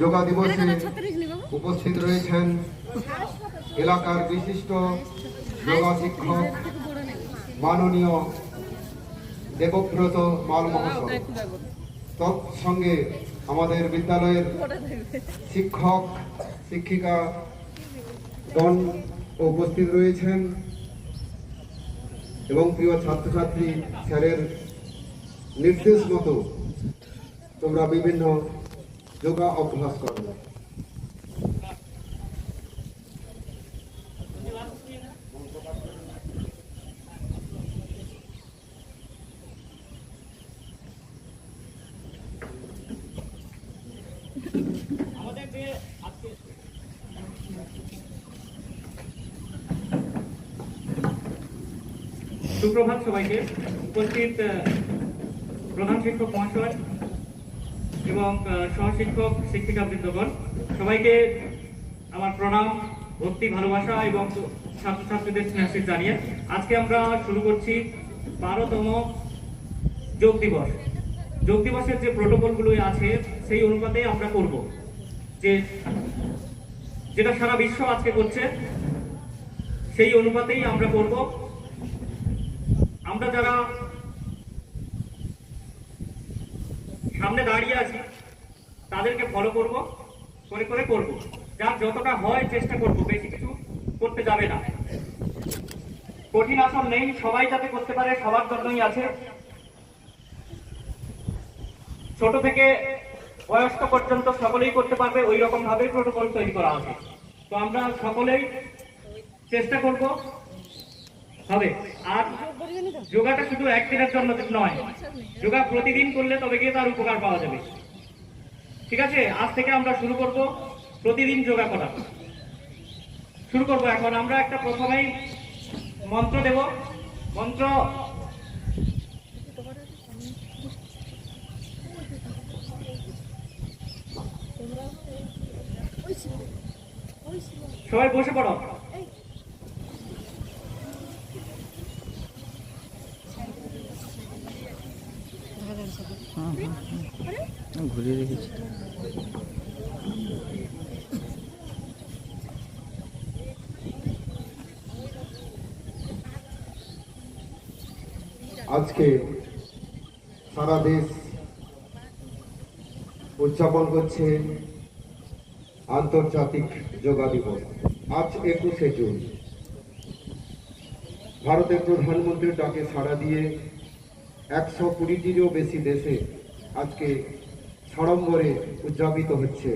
যোগা দিবসে উপস্থিত রয়েছেন এলাকার বিশিষ্ট যোগা শিক্ষক মাননীয় দেবব্রত মাল মহাশয়, তৎসঙ্গে আমাদের বিদ্যালয়ের শিক্ষক শিক্ষিকাগণ উপস্থিত রয়েছেন এবং প্রিয় ছাত্রছাত্রী স্যারের নির্দেশ মতো তোমরা বিভিন্ন যোগা অভ্যাস করো। সুপ্রভাত সবাইকে। উপস্থিত প্রধান শিক্ষক মহাশয় এবং সহশিক্ষক শিক্ষিকা বৃন্দগণ, সবাইকে আমার প্রণাম, ভক্তি, ভালোবাসা এবং ছাত্রছাত্রীদের স্নেহাশীষ জানিয়ে আজকে আমরা শুরু করছি 12তম যোগ দিবস। যোগ দিবসের যে প্রোটোকলগুলো আছে সেই অনুপাতে আমরা করব, যেটা সারা বিশ্ব আজকে করছে সেই অনুপাতেই আমরা করব। আমরা যারা সামনে দাঁড়িয়ে আছি তাদেরকে ফলো করব, করে করে করব, যার যতটা হয় চেষ্টা করব, বেশি কিছু করতে যাবে না। কঠিন আসন নেই, সবাই যাতে করতে পারে সবার জন্যই আছে। ছোট থেকে বয়স্ক পর্যন্ত সকলেই করতে পারবে, ওই রকম ভাবে প্রোটোকল তৈরি করা আছে। তো আমরা সকলেই চেষ্টা করব হবে। আর যোগাটা শুধু একদিনের জন্য নয়, যোগা প্রতিদিন করলে তবে গিয়ে তার উপকার পাওয়া যাবে। ঠিক আছে, আজ থেকে আমরা শুরু করব প্রতিদিন যোগা করা। শুরু করব এখন। আমরা একটা প্রথমেই মন্ত্র দেব। মন্ত্র সবাই বসে পড়ো। ঘুরিয়ে রেখেছি। আজকে সারা দেশ উদযাপন করছে আন্তর্জাতিক যোগা দিবস। আজ 21শে জুন। ভারতের প্রধানমন্ত্রীর ডাকে সাড়া দিয়ে 120টিরও বেশি দেশে আজকে সাড়ম্বরে উদযাপিত হচ্ছে।